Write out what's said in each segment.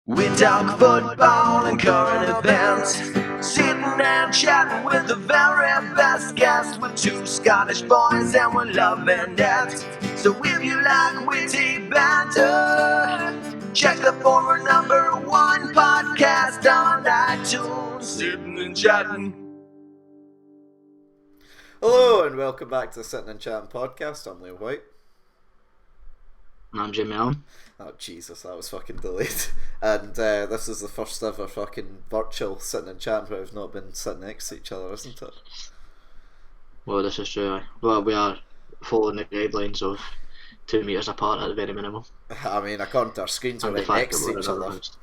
We talk football and current events, sitting and chatting with the very best guests, with two Scottish boys and we're loving it. So if you like witty banter, check the former #1 podcast on iTunes, Sitting and Chatting. Hello and welcome back to the Sitting and Chatting podcast. I'm Whyte. I'm Thayjamieallan. Oh Jesus, that was fucking delayed. And this is the first ever fucking virtual Sitting and Chatting where we've not been sitting next to each other, isn't it? Well, this is true. Well, we are following the guidelines of 2 metres apart at the very minimum. I mean, according to our screens, we're And the right fact next that to we're each in a other. house.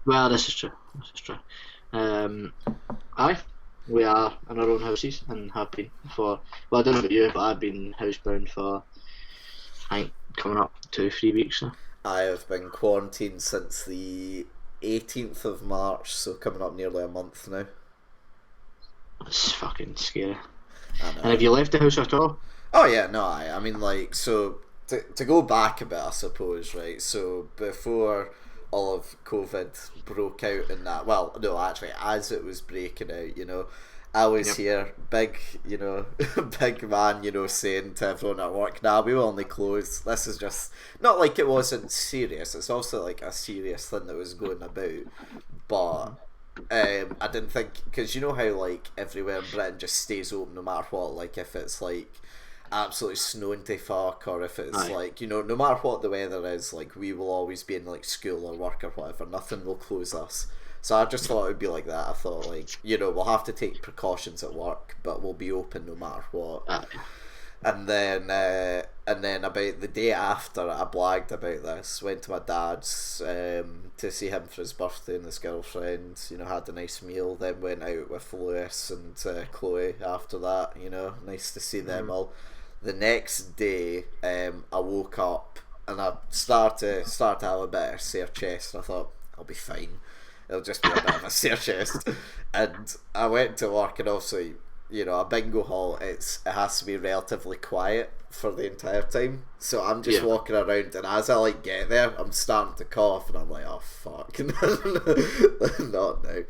Well, this is true. Aye, we are in our own houses and have been for, well, I don't know about you, but I've been housebound for, I think, coming up 2-3 weeks now. I have been quarantined since the 18th of March, so coming up nearly a month now. It's fucking scary. I know. And have you left the house at all? Oh yeah, no, I mean, like, so to go back a bit, I suppose, right? So before all of COVID broke out and that, well, no, actually, as it was breaking out, you know, I was here, big, you know, big man, you know, saying to everyone at work, nah, we will only close. This is just, not like it wasn't serious, it's also like a serious thing that was going about, but I didn't think, because you know how like everywhere in Britain just stays open no matter what, like if it's like absolutely snowing to fuck, or if it's like, you know, no matter what the weather is, like we will always be in like school or work or whatever, nothing will close us. So I just thought it would be like that. I thought, like, you know, we'll have to take precautions at work, but we'll be open no matter what. And then about the day after, I blagged about this. Went to my dad's to see him for his birthday and his girlfriend. You know, had a nice meal. Then went out with Lewis and Chloe after that. You know, nice to see them all. The next day, I woke up and I started to have a bit of sore chest. I thought, I'll be fine. It'll just be a bit of a sore chest. And I went to work, and obviously, you know, a bingo hall, it has to be relatively quiet for the entire time. So I'm just walking around, and as I like get there, I'm starting to cough, and I'm like, oh fuck, not now.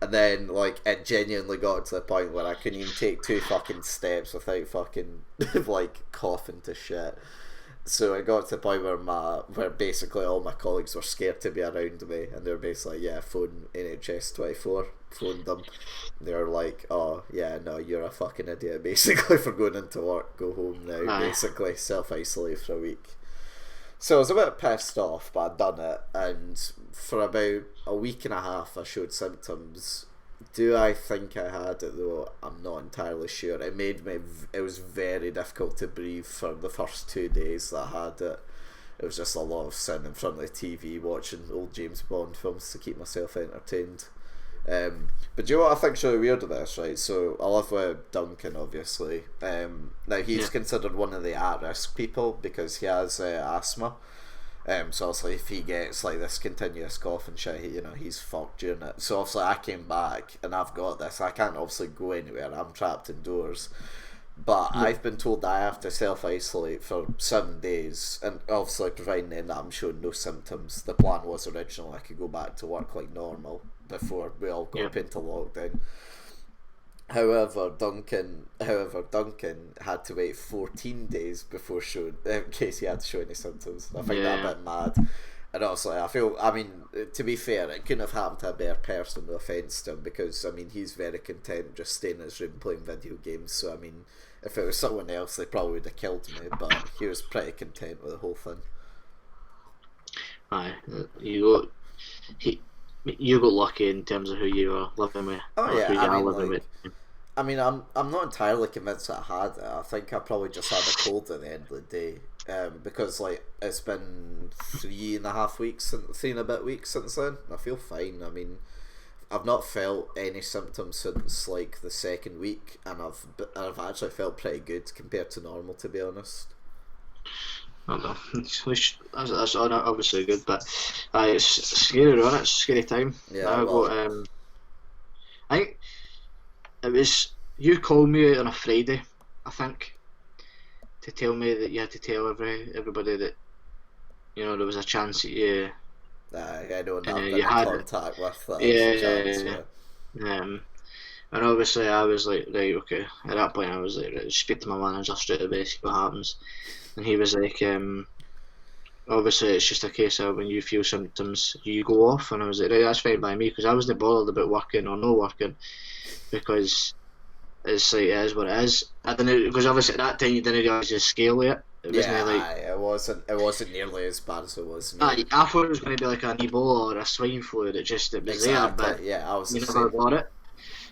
And then like it genuinely got to the point where I couldn't even take 2 fucking steps without fucking like coughing to shit. So it got to the point where basically all my colleagues were scared to be around me, and they were basically like, yeah, phone NHS 24, phoned them. They were like, oh yeah, no, you're a fucking idiot basically for going into work, go home now, basically self-isolate for a week. So I was a bit pissed off, but I'd done it, and for about a week and a half I showed symptoms. Do I think I had it though? I'm not entirely sure. It was very difficult to breathe for the first 2 days that I had it. It was just a lot of sitting in front of the TV watching old James Bond films to keep myself entertained. But do you know what I think's really weird about this, right? So I live with Duncan, obviously. Now he's considered one of the at-risk people because he has asthma. So obviously if he gets like this continuous cough and shit, you know, he's fucked during it. So obviously I came back and I've got this. I can't obviously go anywhere. I'm trapped indoors. But I've been told that I have to self-isolate for 7 days, and obviously providing then that I'm showing no symptoms. The plan was originally I could go back to work like normal before we all got up into lockdown. However, Duncan had to wait 14 days before showing, in case he had to show any symptoms. I find that a bit mad. And also, I mean, to be fair, it couldn't have happened to a better person, no offence to him, because, I mean, he's very content just staying in his room playing video games. So, I mean, if it was someone else, they probably would have killed me, but he was pretty content with the whole thing. Aye, you got lucky in terms of who you were living with. Oh yeah, who you I are mean, living like, with. I mean, I'm not entirely convinced that I had it. I think I probably just had a cold at the end of the day, because like it's been 3.5 weeks, 3 and a bit weeks since then. I feel fine. I mean, I've not felt any symptoms since like the second week, and I've actually felt pretty good compared to normal, to be honest. I don't know. That's obviously good, but it's scary, isn't it? It's a scary time. Yeah. I think it was, you called me on a Friday, I think, to tell me that you had to tell everybody that, you know, there was a chance that you I don't have been you in had contact with chance, yeah, yeah. and obviously I was like, right, okay. At that point, I was like, right, speak to my manager straight away, see what happens. And he was like, obviously it's just a case of when you feel symptoms, you go off. And I was like, right, that's fine by me, because I wasn't bothered about working or no working, because it's like it is what it is. I don't know, because obviously at that time you didn't realise the scale of it. It Yeah, wasn't like it wasn't nearly as bad as it was now. I thought it was going to be like an Ebola or a swine flu. That just it was there, but Exactly, yeah, I was you the never same. got it.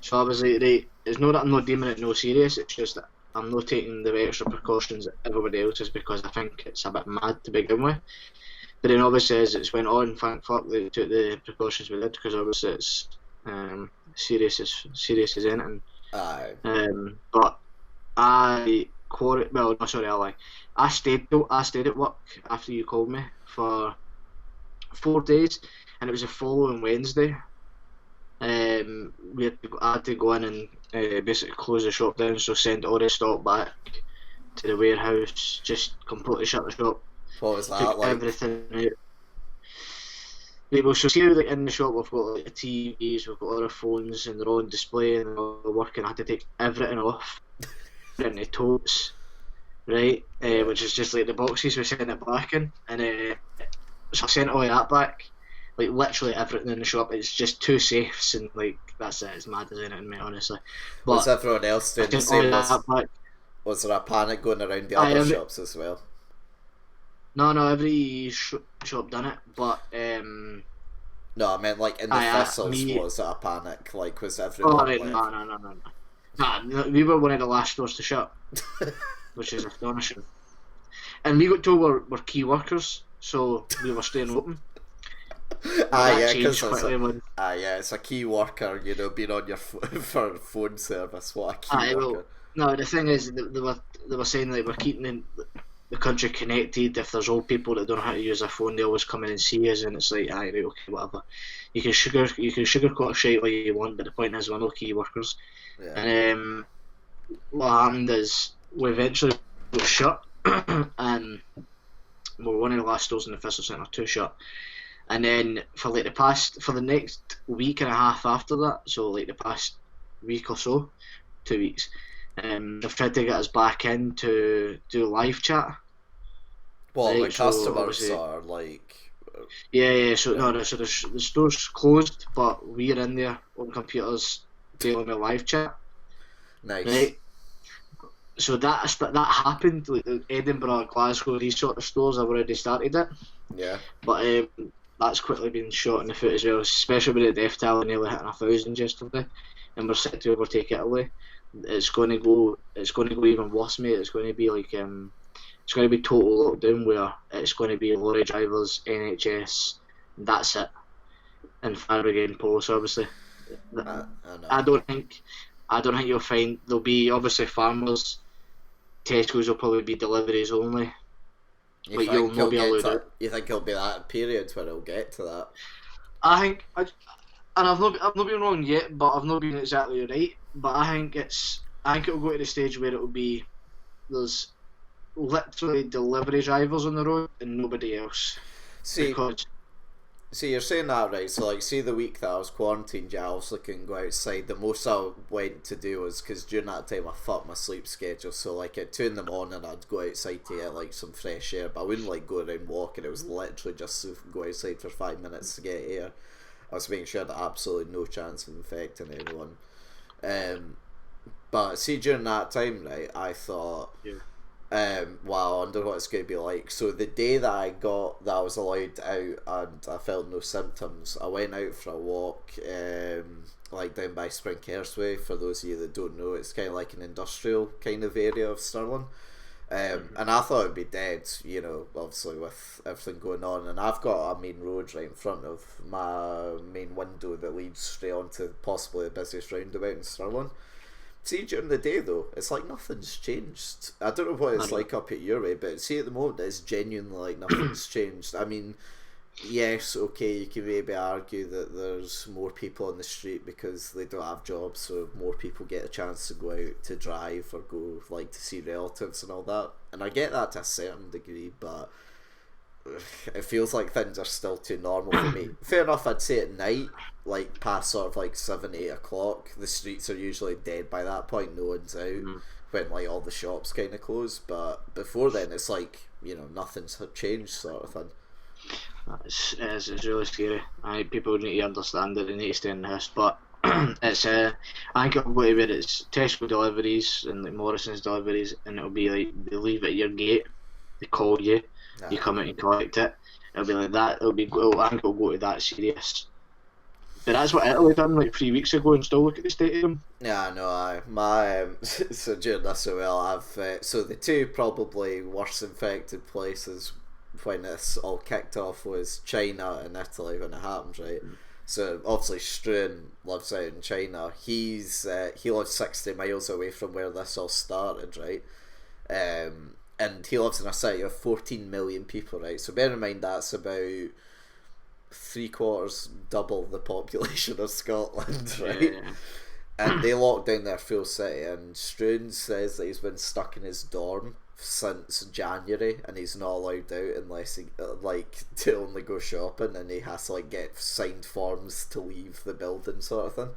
So I was like, right, it's not that I'm not deeming it no serious. It's just that I'm not taking the extra precautions that everybody else is, because I think it's a bit mad to begin with. But then obviously as it's went on, thank fuck they took the precautions we did, because obviously it's serious as anything. Aye. But well, no, sorry, I lie. I stayed at work after you called me for 4 days, and it was the following Wednesday. I had to go in and basically close the shop down, so send all the stock back to the warehouse, just completely shut the shop, What was that took like? everything out. Right, well, so see how like in the shop we've got like the TVs, we've got all our phones, and they're all on display and they're all working. I had to take everything off, put it in the totes, right, Yeah. which is just like the boxes we sent it back in, and so I sent all that back. Like literally everything in the shop. It's just two safes, and like that's it. It's mad as anything, mate, honestly. But Was everyone else I doing the sent all same? that back. Was there a panic going around the Aye, other shops as well? no, every shop done it, but No, I meant like in the thistles, me. was it a panic? Like, was Oh everyone right, left? no. Nah, we were one of the last stores to shut, which is astonishing. And we got told we're key workers, so we were staying open. Ah, That yeah, changed because quickly when. yeah, it's a key worker, you know, being on your for phone service. What a key Aye, well, worker. no, the thing is, they were saying like we're keeping the country connected. If there's old people that don't know how to use their phone, they always come in and see us, and it's like, aye, right, okay, whatever. You can sugarcoat a shite all you want, but the point is we're not key workers. Yeah. And what happened is we eventually got shut, and we were one of the last stores in the Thistle Centre to shut. And then for the next week and a half after that, so like the past week or so, 2 weeks, they've tried to get us back in to do live chat. Well, Right, the so customers obviously- are like. Yeah. So no, so the store's closed, but we're in there on computers dealing with live chat. Nice. Right. So that happened. Like Edinburgh, Glasgow, these sort of stores have already started it, Yeah. but that's quickly been shot in the foot as well. Especially with the death tally nearly hitting 1,000 yesterday, and we're set to overtake Italy. It's going to go even worse, mate. It's going to be like it's going to be total lockdown, where it's going to be lorry drivers, NHS, that's it, and fire brigade and police. Obviously, I know. I don't think you'll find there'll be obviously farmers. Tesco's will probably be deliveries only. You but think you'll not be allowed out. You think it'll be that period where it'll get to that? I think, and I've not been wrong yet, but I've not been exactly right. But I think it'll go to the stage where it'll be there's literally delivery drivers on the road and nobody else. Because See, you're saying that right. So, like, see, the week that I was quarantined, yeah, I was looking to go outside. The most I went to do was because during that time I fucked my sleep schedule. So, like, at 2 in the morning, I'd go outside to get like some fresh air, but I wouldn't like go around walking. It was literally just to go outside for 5 minutes to get air. I was making sure that absolutely no chance of infecting anyone. But see, during that time, right, I thought. Yeah. Wow, I wonder what it's going to be like. So the day that I was allowed out and I felt no symptoms, I went out for a walk, like down by Springkersway. For those of you that don't know, it's kind of like an industrial kind of area of Stirling. And I thought it'd be dead, you know, obviously with everything going on. And I've got a main road right in front of my main window that leads straight onto possibly the busiest roundabout in Stirling. See, during the day though, it's like nothing's changed. I don't know what it's like up at your way, but see, at the moment it's genuinely like nothing's changed. I mean, yes, okay, you can maybe argue that there's more people on the street because they don't have jobs, so more people get a chance to go out to drive or go like to see relatives and all that. And I get that to a certain degree, but it feels like things are still too normal for me. Fair enough, I'd say at night, like past sort of like 7, 8 o'clock, the streets are usually dead by that point. No one's out when like all the shops kind of close. But before then, it's like, you know, nothing's changed sort of thing. It's really scary. I think people need to understand that they need to stay in the house, but it's I think it'll go to where it's Tesco deliveries and like Morrison's deliveries, and it'll be like they leave it at your gate, they call you, you come out and collect it. It'll be like that. I think it'll go to that serious. But that's what Italy done like 3 weeks ago, and still look at the state of them. Yeah, no, my so during this as well, I've so the two probably worst infected places when this all kicked off was China and Italy when it happened, right? So obviously Struan lives out in China. He lives 60 miles away from where this all started, right? And he lives in a city of 14 million people, right? So bear in mind that's about 3/4 double the population of Scotland, right? Yeah. And they locked down their full city, and Struan says that he's been stuck in his dorm since January, and he's not allowed out unless he to only go shopping, and he has to like get signed forms to leave the building sort of thing.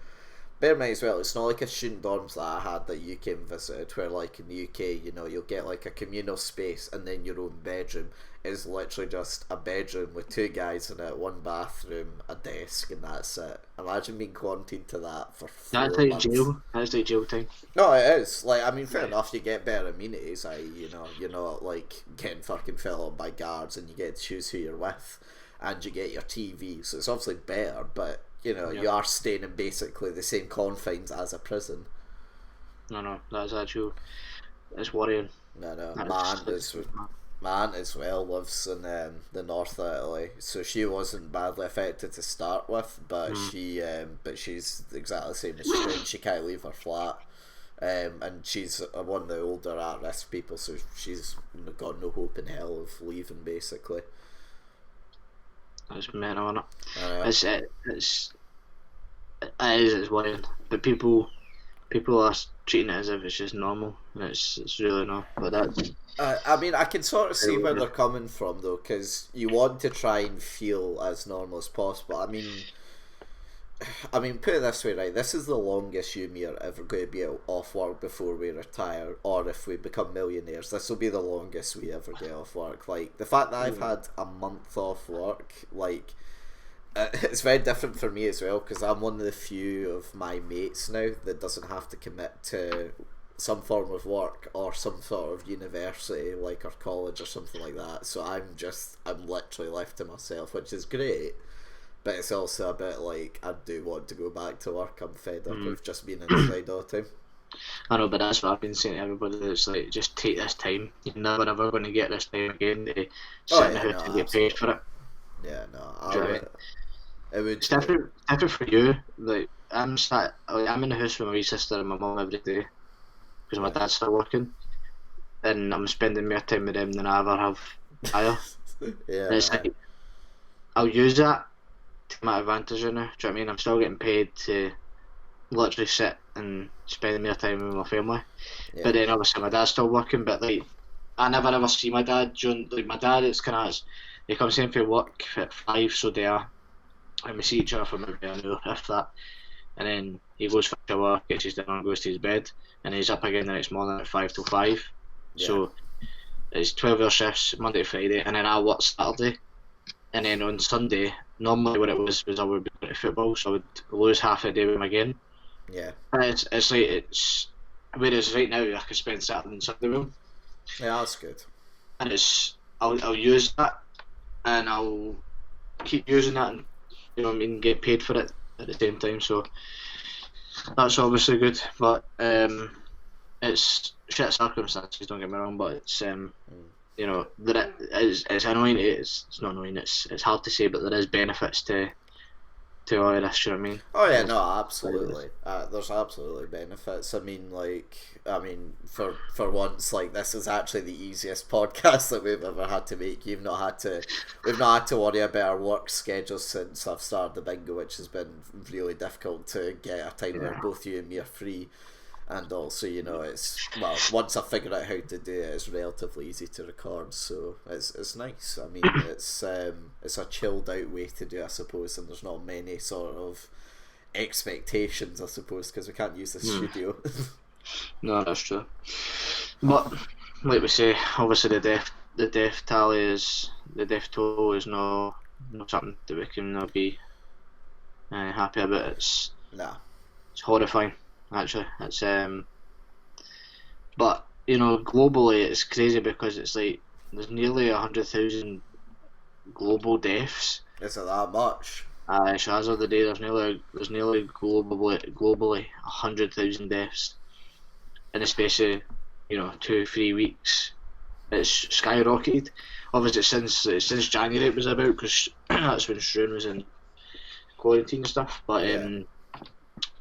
Bear in mind as well, it's not like a student dorms that I had that you came and visited, where like in the UK, you know, you'll get like a communal space and then your own bedroom is literally just a bedroom with 2 guys in it, 1 bathroom, a desk, and that's it. Imagine being quarantined to that for 4 That's like months. jail. That's like jail time. No, it is. Like, I mean, fair enough, you get better amenities, you know, you're not like getting fucking filled up by guards, and you get to choose who you're with, and you get your TV, so it's obviously better, but you know, you are staying in basically the same confines as a prison. No, that's actually, it's worrying. No, my aunt as well lives in the north of Italy, so she wasn't badly affected to start with, but she's exactly the same as Struan. She can't leave her flat, and she's one of the older at-risk people, so she's got no hope in hell of leaving, basically. It's mental, isn't it? It's worrying, but people are treating it as if it's just normal, and it's really not. But that's. I mean, I can sort of see where they're coming from though, because you want to try and feel as normal as possible. I mean, put it this way, right? This is the longest you and me are ever going to be off work before we retire, or if we become millionaires. This will be the longest we ever get off work. Like, the fact that I've had a month off work, like, it's very different for me as well, because I'm one of the few of my mates now that doesn't have to commit to some form of work or some sort of university, like, or college or something like that. So I'm literally left to myself, which is great. But it's also a bit like, I do want to go back to work. I'm fed up of just being inside all the time. I know, but that's what I've been saying to everybody. It's like, just take this time. You're never ever going to get this time again to sit in the house and get paid for it. Yeah, no. It would. It's different for you. Like, I'm in the house with my wee sister and my mum every day because my dad's still working, and I'm spending more time with them than I ever have prior. Yeah. And it's like, I'll use that to my advantage now. Do you know what I mean? I'm still getting paid to literally sit and spend more time with my family. Yeah. But then obviously my dad's still working, but like, I never ever see my dad during, like, my dad, it's kind of, he comes in for work at 5, so there, and we see each other for maybe an hour, if that, and then he goes for a shower, gets his dinner and goes to his bed, and he's up again the next morning at 5 till 5. Yeah. So it's 12-hour shifts Monday to Friday, and then I work Saturday, and then on Sunday, normally what it was I would be going to football, so I would lose half a day with him again. Yeah. And it's like, whereas right now I could spend Saturday and Sunday with him. Yeah, that's good. And I'll use that, and I'll keep using that, and, you know what I mean, get paid for it at the same time, so that's obviously good, but it's shit circumstances, don't get me wrong, but it's you know, it's annoying. It's not annoying. It's hard to say, but there is benefits to all of this. You know what I mean? Oh yeah, no, absolutely. There's absolutely benefits. I mean, for once, like, this is actually the easiest podcast that we've ever had to make. We've not had to worry about our work schedule since I've started the bingo, which has been really difficult to get a time where both you and me are free. And also, you know, it's, well, once I figure out how to do it, it's relatively easy to record, so it's nice. I mean, it's a chilled out way to do it, I suppose, and there's not many sort of expectations, I suppose, because we can't use the studio. No, that's true. But like we say, obviously the death toll is no something that we can be happy about. It's horrifying, actually. It's but you know, globally it's crazy because it's like there's nearly 100,000 global deaths. Is it that much? So as of the day, there's nearly globally 100,000 deaths in the space of 2-3 weeks. It's skyrocketed. Obviously, since January it was about, because that's when Struan was in quarantine and stuff. But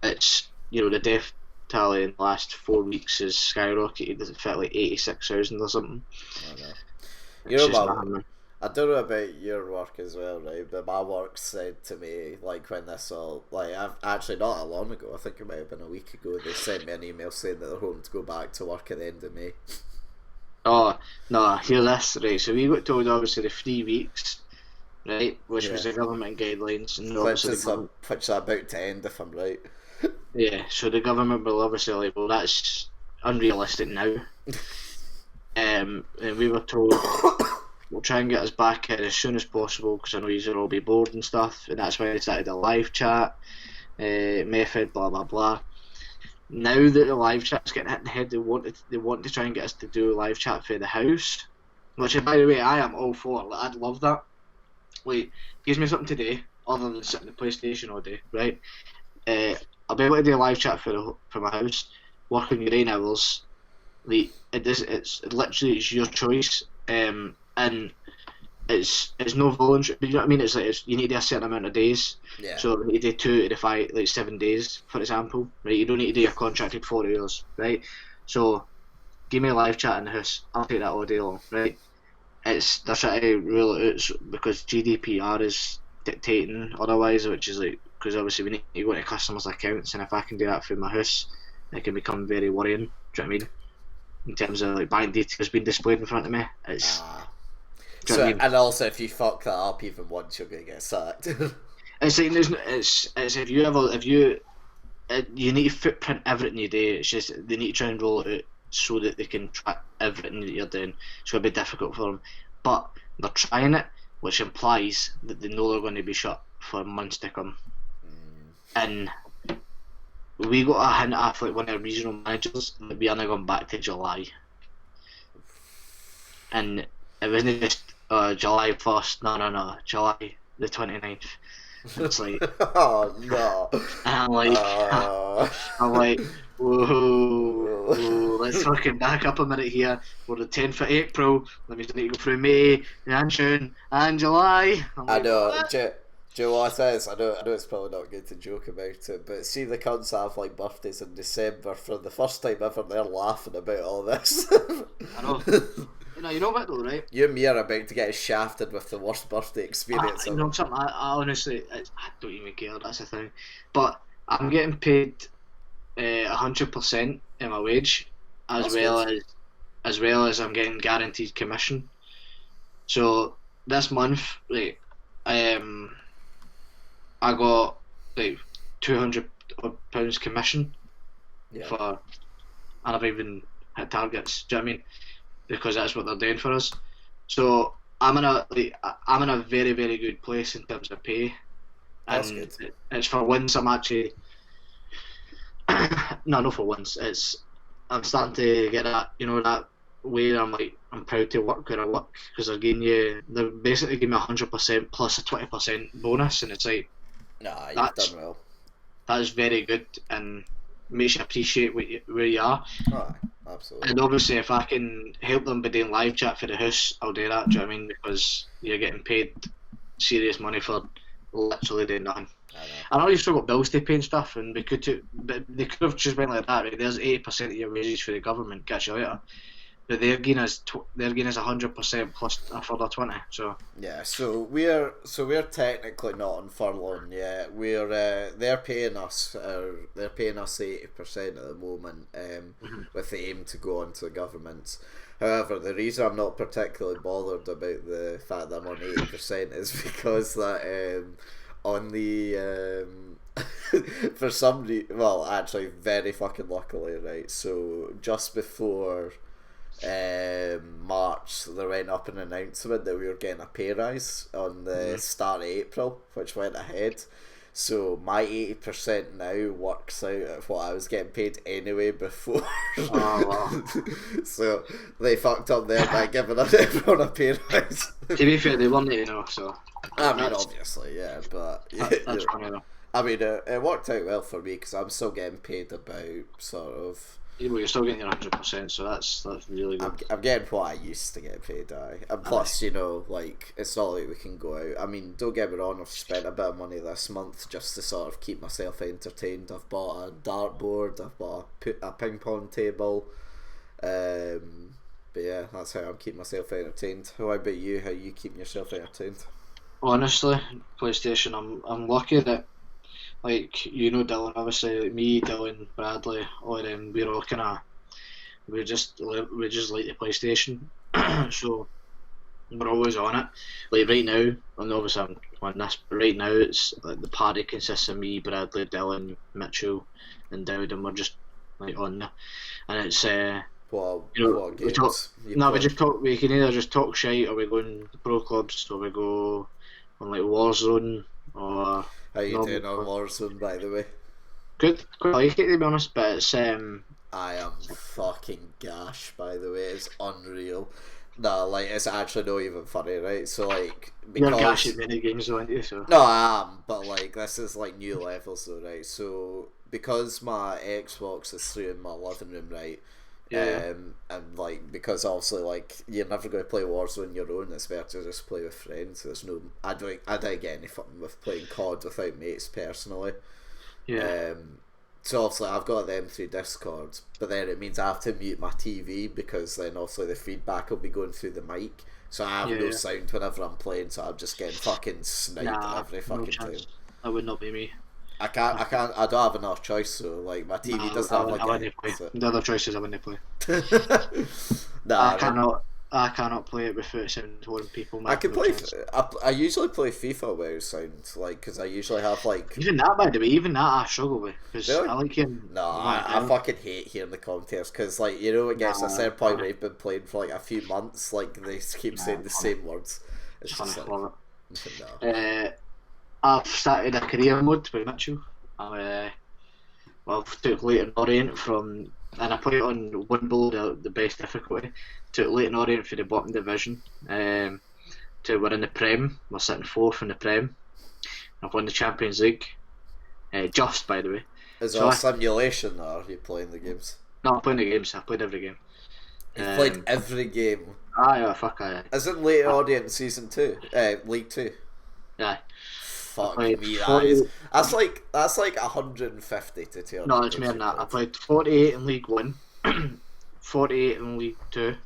it's the death tally in the last 4 weeks has skyrocketed. It felt like 86,000 or something. I don't know about your work as well, right? But my work said to me, like, when this all, like, I've actually not that long ago, I think it might have been a week ago, they sent me an email saying that they're hoping to go back to work at the end of May. Oh, no, hear this, right? So we got told, obviously, the 3 weeks, right? Which was the government guidelines. And which is about to end, if I'm right. Yeah, so the government will obviously like, well, that's unrealistic now. And we were told, we'll try and get us back in as soon as possible, because I know you'll all be bored and stuff, and that's why they started a live chat method, blah blah blah. Now that the live chat's getting hit in the head, they want to try and get us to do a live chat for the house, which, by the way, I am all for. Like, I'd love that. Like, gives me something to do other than sitting on the PlayStation all day, right? I'll be able to do a live chat for my house, work on your own hours. Like, it's literally your choice. And it's no voluntary. You know what I mean? It's like you need to do a certain amount of days. Yeah. So you need to do 2 to 5, like 7 days, for example. Right? You don't need to do a contracted 40 hours, right? So give me a live chat in the house. I'll take that all day long, right? They're trying to rule it out because GDPR is dictating otherwise, which is like, because obviously we need to go into customers' accounts, and if I can do that through my house, it can become very worrying. Do you know what I mean? In terms of like bank details being displayed in front of me, it's. So, I mean? And also, if you fuck that up even once, you're gonna get sacked. It's like it's if you need to footprint everything you do. It's just they need to try and roll it out so that they can track everything that you're doing. It's gonna be difficult for them, but they're trying it, which implies that they know they're going to be shut for months to come. And we got a hint off like one of the regional managers that we are now going back to July, and it wasn't just July 1st. No, July the 29th. It's like, oh no! And I'm like, whoa, let's fucking back up a minute here. We're the 10th of April. Let me need to go through May and June and July. I know. Do you know what it is? I know it's probably not good to joke about it, but see the cunts have like birthdays in December. For the first time ever, they're laughing about all this. I know. You know what though, right? You and me are about to get shafted with the worst birthday experience. You know something? I honestly, I don't even care. That's the thing. But I'm getting paid 100% in my wage, as well as I'm getting guaranteed commission. So this month, like, I got like £200 commission for, and I've even hit targets. Do you know what I mean? Because that's what they're doing for us. So I'm in a very, very good place in terms of pay. That's and good. It's for once I'm actually no, not for once. I'm starting to get that, that way I'm like, I'm proud to work where I work, because they're basically giving me 100% plus a 20% bonus, and it's like, nah, you've done well. That is very good and makes you appreciate where you are. Oh, absolutely. And obviously, if I can help them by doing live chat for the house, I'll do that. Do you know what I mean? Because you're getting paid serious money for literally doing nothing. I know you've still got bills to pay and stuff, and they could have just went like that. Right? There's 80% of your wages for the government. Catch you later. But they're giving us 100% plus a further 20. So Yeah, so we're technically not on furlough yet. They're paying us 80% at the moment, with the aim to go on to the governments. However, the reason I'm not particularly bothered about the fact that I'm on 80% is because that on the for some reason, well, actually, very fucking luckily, right? So just before March, there went up an announcement that we were getting a pay rise on the start of April, which went ahead. So my 80% now works out of what I was getting paid anyway before. Oh, wow. So they fucked up there by giving everyone a pay rise. To be fair, they weren't, so. I mean, obviously, yeah, but That's funny though. I mean, it worked out well for me because I'm still getting paid about sort of. Well, you're still getting your 100%, so that's really good. I'm getting what I used to get paid, and plus, like, it's not like we can go out. I mean, don't get me wrong, I've spent a bit of money this month just to sort of keep myself entertained. I've bought a dartboard, I've bought a ping pong table, but yeah, that's how I'm keeping myself entertained. How about you? How you keeping yourself entertained? Honestly, PlayStation, I'm lucky that, like, Dylan, obviously, like me, Dylan, Bradley, all of them, we're all we just like the PlayStation, so we're always on it. Like right now, and obviously I'm on this, but right now it's like the party consists of me, Bradley, Dylan, Mitchell, and Dowd, and we're just like on there, and it's What we games? talk. No, we just talk. We can either just talk shite, or we go in pro clubs, or we go on like Warzone, or. How you doing on Warzone, by the way? Good, quite like it to be honest, but it's I am fucking gash, by the way. It's unreal. No, like, it's actually not even funny, right? So, like, because you're gash at many games, aren't you? So no, I am, but like, this is like new levels, though, right? So because my Xbox is through in my living room, right? yeah. And like, because obviously, like, you're never going to play Warzone on your own. It's better to just play with friends. There's no, I don't get any fun with playing COD without mates personally. Yeah. So obviously I've got them through Discord, but then it means I have to mute my TV because then obviously the feedback will be going through the mic. So I have no sound whenever I'm playing. So I'm just getting fucking sniped every fucking time. That would not be me. I don't have enough choice, so like my TV doesn't have like I wouldn't play. So. The other choices I wouldn't play. Nah, I cannot play it without sound when people. I can play. I usually play FIFA without sound, like, because I usually have like. Even that, by the way, I struggle with because really? I like him. No, I fucking hate hearing the commentators because, like, it gets to a certain point where you've been playing for like a few months, like they keep saying the same words. It's just like, love no. it. I've started a career mode with Mitchell. I've took Leighton Orient from, and I play it on one below the best difficulty. Took Leighton Orient for the bottom division. To we're in the Prem. We're sitting fourth in the Prem. I've won the Champions League. Just, by the way. Is it a simulation, or are you playing the games? No, I'm playing the games. I've played every game. You've played every game. Yeah, fuck aye. Isn't Leighton Orient season 2? League 2. Yeah. Fuck me, that's like 150 to 200. No, it's more than that. I played 48 in League 1, 48 in League 2.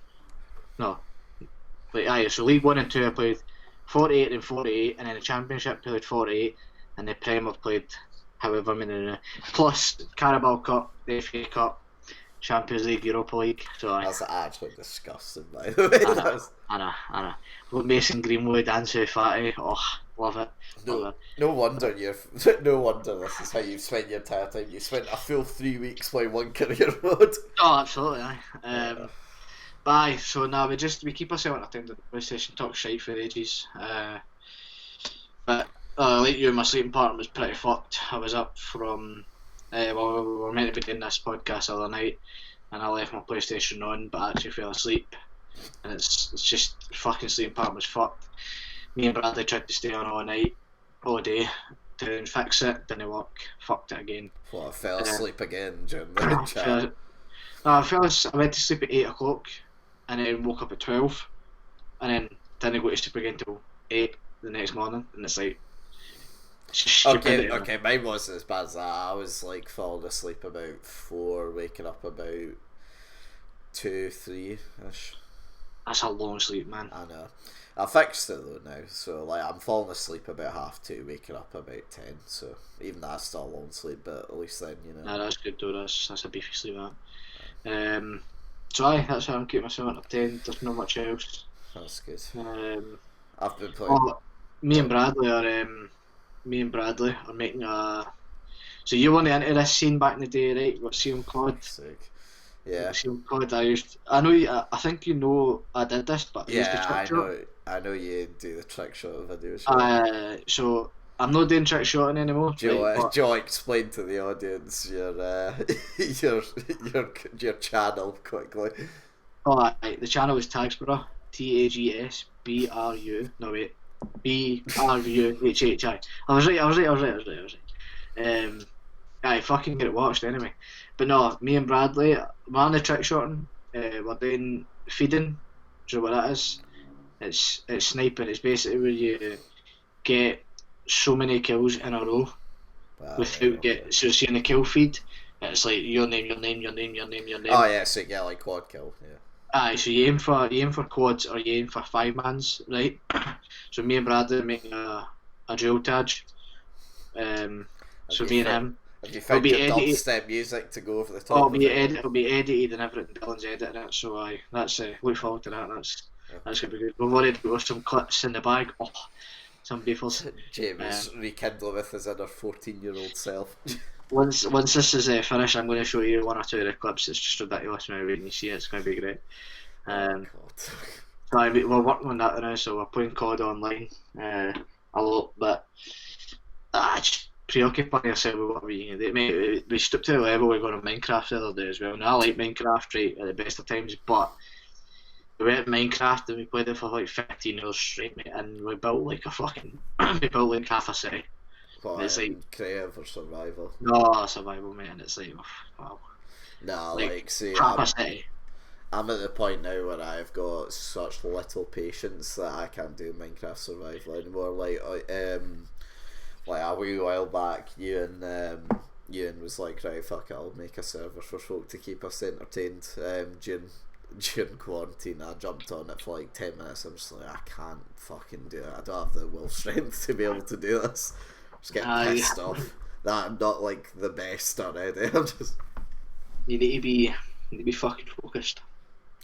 No. So League 1 and 2 I played 48 and 48, and then the Championship played 48, and the Prem I played however many. Plus Carabao Cup, the FA Cup, Champions League, Europa League. So that's actually disgusting, by the way. I know. With Mason Greenwood, Ansu Fati, love it. No wonder no wonder this is how you've spent your entire time. You spent a full 3 weeks playing one career mode. Oh, absolutely, aye. So now we keep ourselves entertained at the PlayStation, talk shite for ages. But like you, my sleeping pattern was pretty fucked. I was up from we were meant to be doing this podcast the other night, and I left my PlayStation on, but I actually fell asleep. And it's just fucking sleeping pattern was fucked. Me and Bradley tried to stay on all night, all day, to then fix it. Didn't work. Fucked it again. Well, I fell asleep again during the chat. I went to sleep at 8 o'clock, and then woke up at 12, and then didn't go to sleep again till 8 the next morning, and it's like. Okay, mine wasn't as bad as that. I was like falling asleep about 4, waking up about 2, 3-ish. That's a long sleep, man. I know. I fixed it though now, so like I'm falling asleep about 2:30, waking up about 10. So even that's still a long sleep, but at least then Nah, that's good though. That's a beefy sleep, that. So that's how I'm keeping myself entertained. There's not much else. That's good. I've been playing. Me and Bradley are making a. So you weren't into this scene back in the day, right? What CM COD? Sick. Yeah. CM COD. I know you. I think you know I did this, but I used the trick shot. I know you do the trick shot videos. So I'm not doing trick shotting anymore. Joe, explain to the audience your your channel quickly. Alright, the channel is Tagsborough, TAGSBRU. No wait, BRUHHI. I was right. Fucking get it watched anyway. But no, me and Bradley, we're on the trick shotting. We're doing feeding. Do you know what that is? It's sniping. It's basically where you get so many kills in a row without so it's in the kill feed. It's like your name. Oh yeah, so you get like quad kill. Yeah. So you aim for quads or you aim for 5-mans, right? So me and Bradley are making a dual tag. So me and him. Have you found your dubstep music to go over the top? It'll be edited and everything. Dylan's editing it, so that's look forward to that. That's gonna be good. We've already got some clips in the bag. Oh, some beefles. James rekindle with his inner 14-year-old self. Once this is finished, I'm going to show you 1 or 2 of the clips. It's just ridiculous now when you see it. It's going to be great. We're working on that now, so we're playing COD online a lot, but just preoccupy yourself with what we can do. Mate, we stooped to the level we got on Minecraft the other day as well. And I like Minecraft right at the best of times, but we went Minecraft and we played it for like 15 hours straight, mate, and we built like half a city. What, it's like creative or survival? No, survival, mate, and it's like, wow. Nah, see, half a city. I'm at the point now where I've got such little patience that I can't do Minecraft survival anymore. Like a wee while back, Ewan was like, right, fuck it, I'll make a server for folk to keep us entertained. During quarantine, I jumped on it for like 10 minutes. I'm just like, I can't fucking do it. I don't have the will strength to be able to do this. I'm just getting pissed off that I'm not like the best already. I'm just. You need to be fucking focused.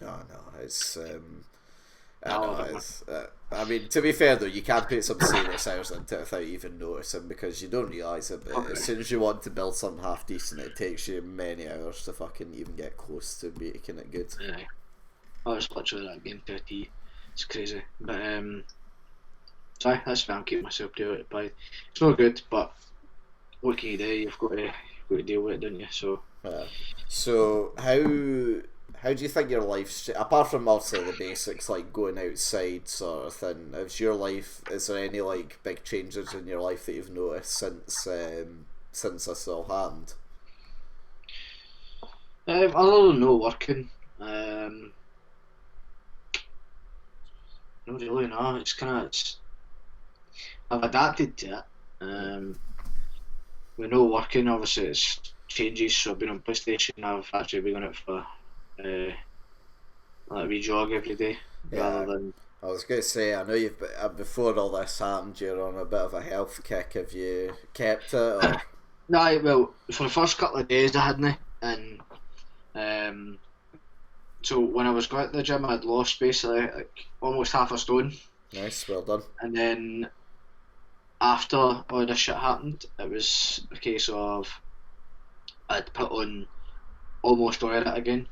Oh no, it's I mean, to be fair though, you can put some serious hours into it without even noticing because you don't realise it, but as soon as you want to build something half decent, it takes you many hours to fucking even get close to making it good. Yeah. It's literally that game to a T. It's crazy. But sorry, that's why I'm keeping myself preoccupied. It's not good, but what can you do? You've got to deal with it, don't you? So how do you think your life's apart from obviously the basics like going outside sort of thing? Is there any like big changes in your life that you've noticed since this all happened? Other than not working, not really. No, I've adapted to it. We're not working. Obviously, it's changes. So I've been on PlayStation. I've actually been on it for. Like we jog every day rather than. I was going to say, I know you've before all this happened, you're on a bit of a health kick. Have you kept it? Or? No, well, for the first couple of days I hadn't, and so when I was going to the gym, I'd lost basically like almost half a stone. Nice, well done. And then after all this shit happened, it was a case of I'd put on almost all of it again.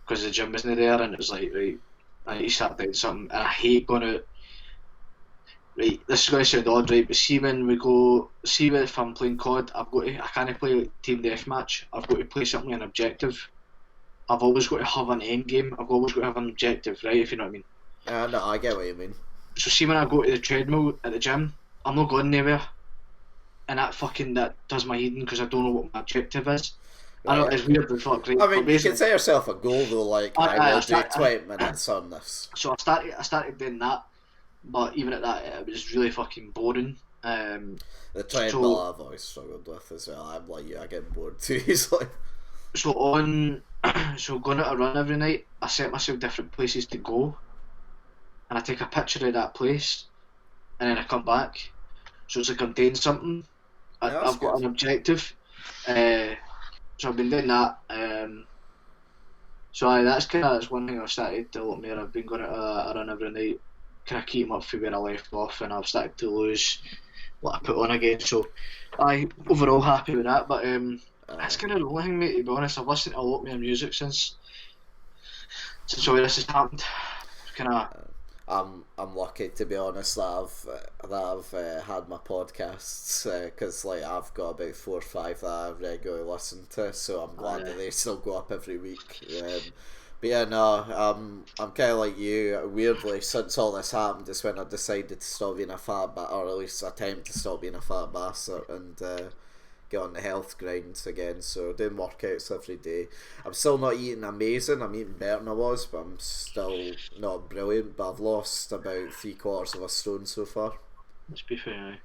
Because the gym wasn't there, and it was like, right, I need to start doing something, and I hate going out. Right, this is going to sound odd, right, but see if I'm playing COD, I can't play like team deathmatch. I've got to play something like an objective. I've always got to have an end game. I've always got to have an objective, right? If you know what I mean. No, I get what you mean. So see, when I go to the treadmill at the gym, I'm not going anywhere, and that does my head in because I don't know what my objective is. I know it's weird as fuck, right? I mean, you can set yourself a goal though, like I will do 20 minutes on this. So I started doing that, but even at that, it was really fucking boring. The treadmill I've always struggled with as well. I'm like you, I get bored too easily. So on, so going out a run every night, I set myself different places to go, and I take a picture of that place, and then I come back. So it's like I'm doing something. Yeah, that's I've got good. an objective. So I've been doing that. So that's one thing I've started to look more. I've been going out a run every night, kind of keeping up from where I left off, and I've started to lose what I put on again. So I overall happy with that. But that's kind of the only thing, mate. To be honest, I've listened to a lot more music since all this has happened. Kind of. I'm lucky, to be honest, that I've had my podcasts, because like I've got about 4 or 5 that I regularly listen to, so I'm glad that they still go up every week. But yeah, no, I'm kind of like you. Weirdly, since all this happened, is when I decided to stop being a fat or at least attempt to stop being a fat bastard and get on the health grinds again. So doing workouts every day. I'm still not eating amazing. I'm eating better than I was, but I'm still not brilliant. But I've lost about 3/4 of a stone so far. Let's be fair.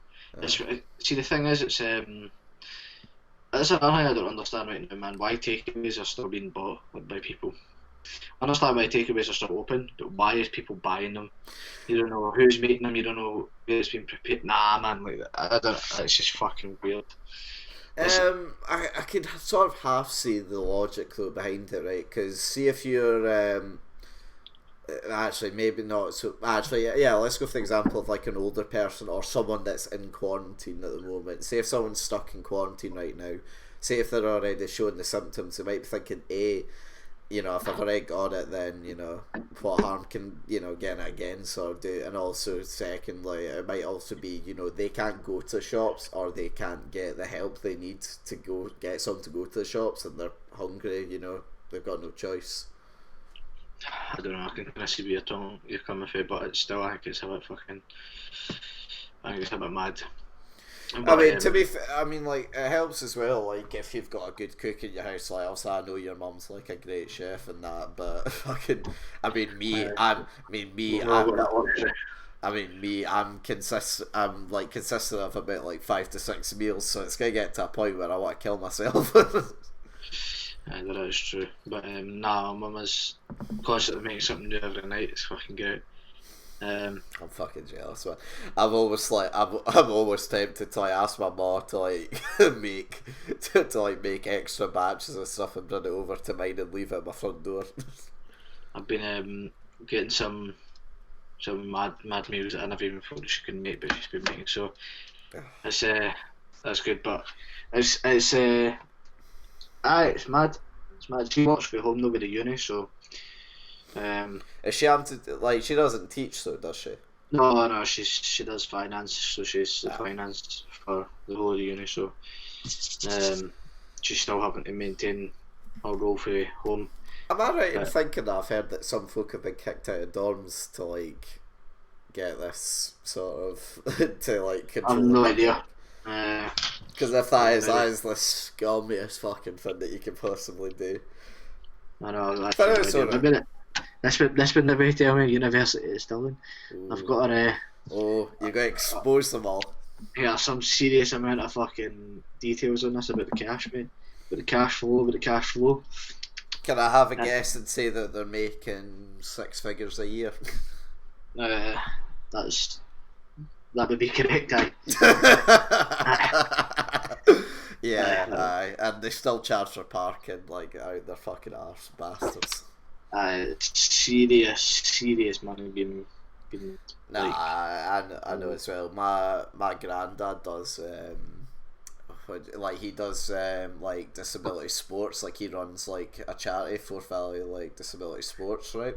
See, the thing is, it's that's another thing I don't understand right now, man. Why takeaways are still being bought by people? I understand why takeaways are still open, but why is people buying them? You don't know who's making them. You don't know where it's been prepared. Nah, man, like I don't. It's just fucking weird. I could sort of half see the logic though behind it, right? Because see if you're actually maybe not so actually yeah, let's go for the example of like an older person or someone that's in quarantine at the moment. Say if someone's stuck in quarantine right now, say if they're already showing the symptoms, they might be thinking, you know, if I've already got it, then, you know, what harm can, you know, getting it again sort of do. And also, secondly, it might also be, you know, they can't go to shops or they can't get the help they need to go get someone to go to the shops, and they're hungry, you know, they've got no choice. I don't know. I can kind of see where you're coming from, but it's still, I think it's a bit fucking. I think it's a bit mad. But, I mean, to be I mean, like, it helps as well, like, if you've got a good cook in your house, like, obviously I know your mum's, like, a great chef and that, but fucking, I mean, I'm, like, consistent of about, like, 5 to 6 meals, so it's gonna get to a point where I want to kill myself. that is true. But, nah, my mum is constantly making something new every night. It's fucking great. I'm fucking jealous, man. I'm always tempted to like ask my mom to like make extra batches of stuff and bring it over to mine and leave it at my front door. I've been getting some mad meals that I never even thought she could make, but she's been making. So it's that's good. But it's it's mad. It's mad. She works from home though with the uni, so. Is she having to, like, she doesn't teach though, does she? No, she does finance, so she's the finance for the whole of the uni. So she's still having to maintain her role for home. Am I right in thinking that I've heard that some folk have been kicked out of dorms to like get this sort of to like control? I've no idea. Because if that is the scummiest fucking thing that you can possibly do. I know. That's been the way to my university is still in. I've got you got to expose them all. Yeah, some serious amount of fucking details on this about the cash, mate. About the cash flow. Can I have a guess and say that they're making 6 figures a year? That would be correct, aye. Yeah, and they still charge for parking, like, out their fucking arse bastards. Serious money being Nah, like, I know as well. My granddad does he does like disability sports. Like, he runs like a charity for Valley, like disability sports, right?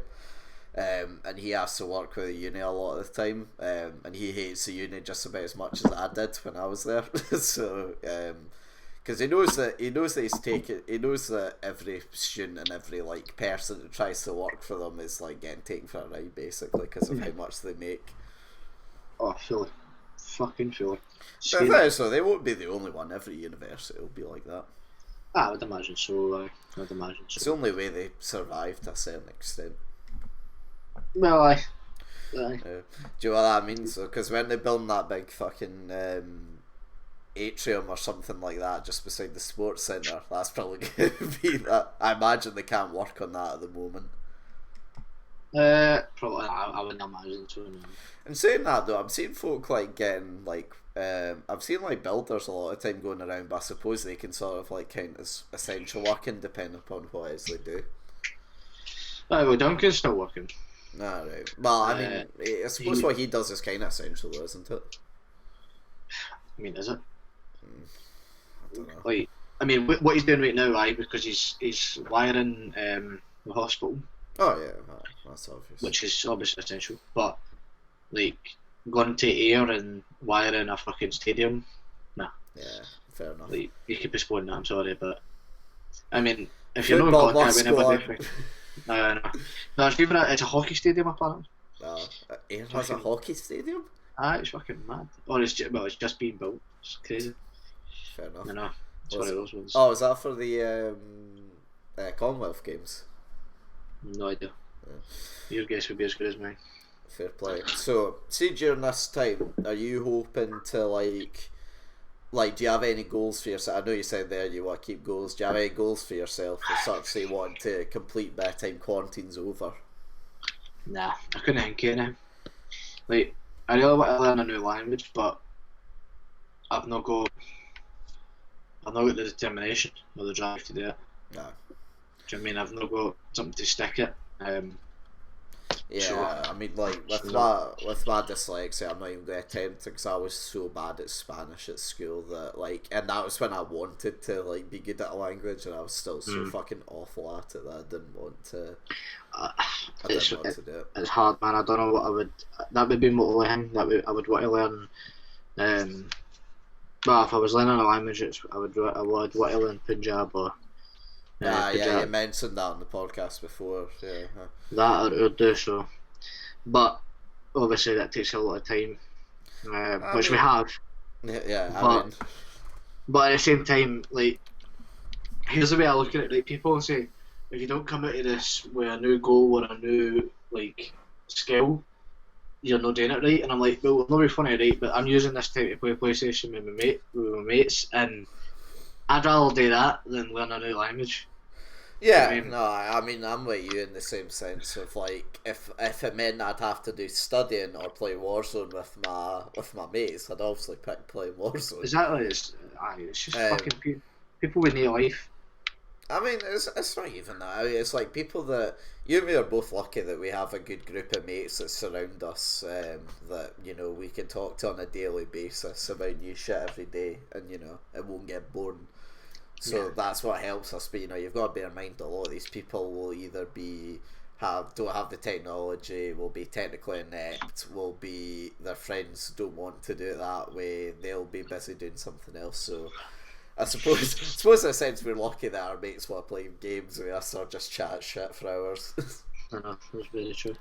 And he has to work with the uni a lot of the time, and he hates the uni just about as much as I did when I was there. So because he knows that every student and every like person that tries to work for them is like getting taken for a ride, basically, because of how much they make. Oh, fully. Fucking fully. So they won't be the only one. Every university will be like that. I would imagine so. It's the only way they survive to a certain extent. Well, aye. Do you know what that means? Because when they build that big fucking atrium or something like that just beside the sports centre. That's probably going to be that. I imagine they can't work on that at the moment. Probably I wouldn't imagine so. No. And saying that though, I'm seeing folk like getting like I've seen like builders a lot of time going around, but I suppose they can sort of like count as essential working depending upon what it is they do. Well, Duncan's still working. Nah, right. Well, I mean, I suppose what he does is kind of essential, though, isn't it? I mean, is it? I don't know. Like, I mean, what he's doing right now, right? Because he's wiring the hospital. Oh yeah, that's obvious. Which is obviously essential, but like going to air and wiring a fucking stadium, nah. Yeah, fair enough. Like you could postpone that. I'm sorry, but I mean, if you're Football not must going go on. no, it's a hockey stadium apparently. Air has a hockey stadium? It's fucking mad. Or it's just being built. It's crazy. Fair enough. I know. It's one of those ones. Oh, is that for the Commonwealth Games? No idea. Your guess would be as good as mine. Fair play. So, see, during this time, are you hoping to do you have any goals for yourself? I know you said there you want to keep goals. Do you have any goals for yourself as such you want to complete by the time quarantine's over? Nah, I couldn't think of any. Like, I really want to learn a new language, but I've not got the determination or the drive to do it. No. Do you know what I mean? I've not got something to stick it. Yeah, so, I mean, like with my dyslexia, I'm not even going to attempt it because I was so bad at Spanish at school that and that was when I wanted to be good at a language, and I was still so fucking awful at it that I didn't want to. I didn't want to do it. It's hard, man. I don't know what I would. That would be my only thing that I would want to learn. Well, if I was learning a language, I would want to learn Punjab or. Yeah, you mentioned that on the podcast before. Yeah. That or Urdu, so. But obviously that takes a lot of time, which we have. Yeah, but at the same time, like, here's the way I look at it. Like, people say, if you don't come out of this with a new goal or a new skill, you're not doing it right. And I'm like, well, not be funny, right? But I'm using this time to play PlayStation with my mates, and I'd rather do that than learn a new language. Yeah, I mean, I'm with you in the same sense of if it meant I'd have to do studying or play Warzone with my mates, I'd obviously pick playing Warzone. Exactly, it's just fucking people with no life. I mean, it's not even that. It's like people that you and me are both lucky that we have a good group of mates that surround us, that we can talk to on a daily basis about new shit every day, and it won't get boring. So that's what helps us. But you've got to bear in mind a lot of these people will either don't have the technology, will be technically inept, will be their friends don't want to do it that way. They'll be busy doing something else. So I suppose in a sense we're lucky that our mates want to play games with us or just chat shit for hours. I know, that's very true.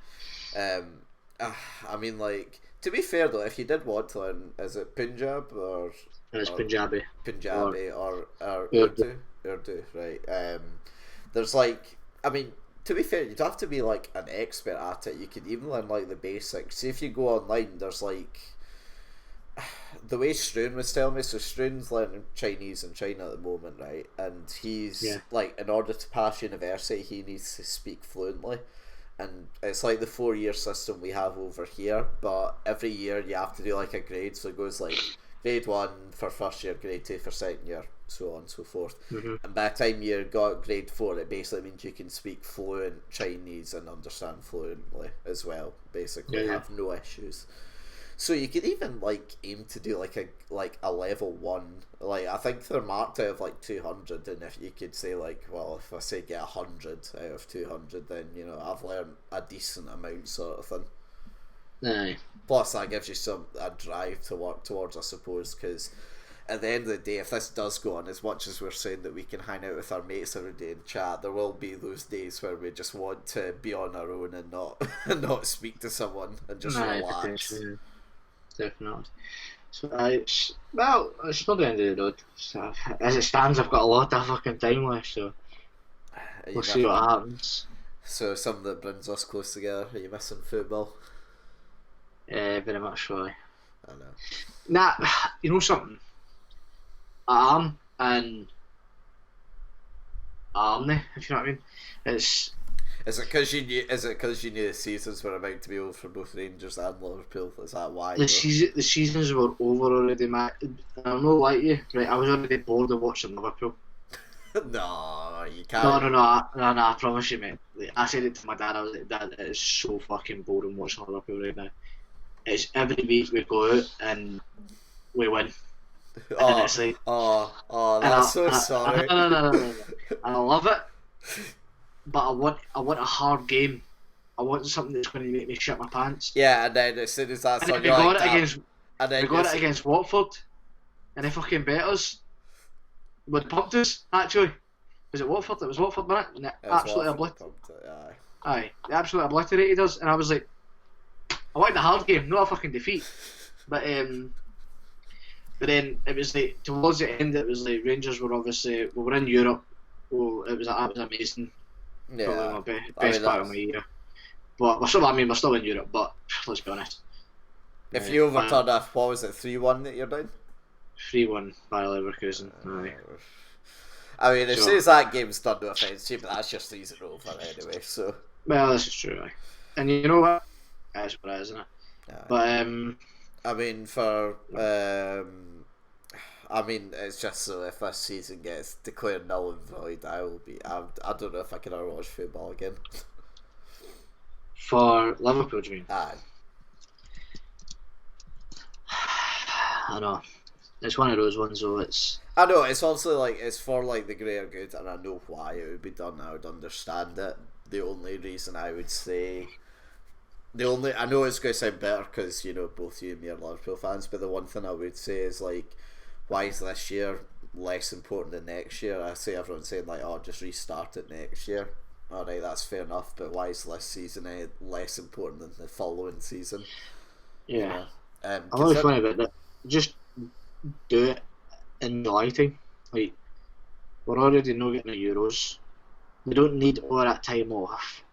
I mean, to be fair though, if you did want to learn, is it Punjab or? It's Punjabi. Or Urdu, right? There's I mean, to be fair, you'd have to be an expert at it. You could even learn the basics. See, if you go online, there's the way Struan was telling me. So Struan's learning Chinese in China at the moment, right? And he's in order to pass university, he needs to speak fluently. And it's the 4-year system we have over here, but every year you have to do a grade. So it goes grade 1 for first year, grade 2 for second year, so on and so forth. And by the time you got grade 4, it basically means you can speak fluent Chinese and understand fluently as well. Basically, have no issues. So you could even aim to do a level 1. I think they're marked out of 200, and if you could say well, if I say get 100 out of 200, then I've learned a decent amount, sort of thing. Aye. Plus that gives you a drive to work towards, I suppose, because at the end of the day, if this does go on, as much as we're saying that we can hang out with our mates every day and chat, there will be those days where we just want to be on our own and not speak to someone and just relax. Definitely. So it's not the end of the road. So, as it stands, I've got a lot of fucking time left, so we'll see what happens. So something that brings us close together. Are you missing football? Very much so. I know. Nah, you know something? arm and army, if you know what I mean. It's Is it because you knew? Is it because you knew the seasons were about to be over for both Rangers and Liverpool? Is that why? the seasons were over already, Matt. I'm not like you, right? I was already bored of watching Liverpool. No, you can't. No, I promise you, mate. Like, I said it to my dad. I was like, Dad, it is so fucking boring watching Liverpool right now. It's every week we go out and we win. And it's like, That's so sorry. No. And I love it, but I want a hard game. I want something that's going to make me shit my pants. Yeah, and then as soon as that's And on, we you're got like, it against and we got it against Watford, and they fucking bet us. Well, they pumped us actually. Was it Watford? It was Watford, wasn't it? And they absolutely obliterated. Aye, they absolutely obliterated us, and I was like, I wanted a hard game, not a fucking defeat. But then it was like towards the end, it was like Rangers were obviously we were in Europe. Well, that was amazing. Yeah, probably my best part of my year. But we're still in Europe. But let's be honest. If you overturned off, what was it, 3-1 that you're doing? 3-1 by Leverkusen. Aye. I mean, as soon as that game's done, no offence to you, but that's your season over anyway. So. Well, this is true. Aye. And you know what? That's what it is, isn't it? Aye. But I mean, it's just so if this season gets declared null and void, I don't know if I can ever watch football again. For Liverpool, do you mean? Aye. I know. It's one of those ones, though. I know, it's also like, it's for like the greater good, and I know why it would be done, I would understand it. The only reason I would say, I know it's going to sound better because, you know, both you and me are Liverpool fans, but the one thing I would say is like, why is this year less important than next year? I see everyone saying like, oh, just restart it next year. Alright, that's fair enough, but why is this season less important than the following season? Yeah. I'm always funny about that. Just do it in July time. Like, we're already not getting the Euros. We don't need all that time off.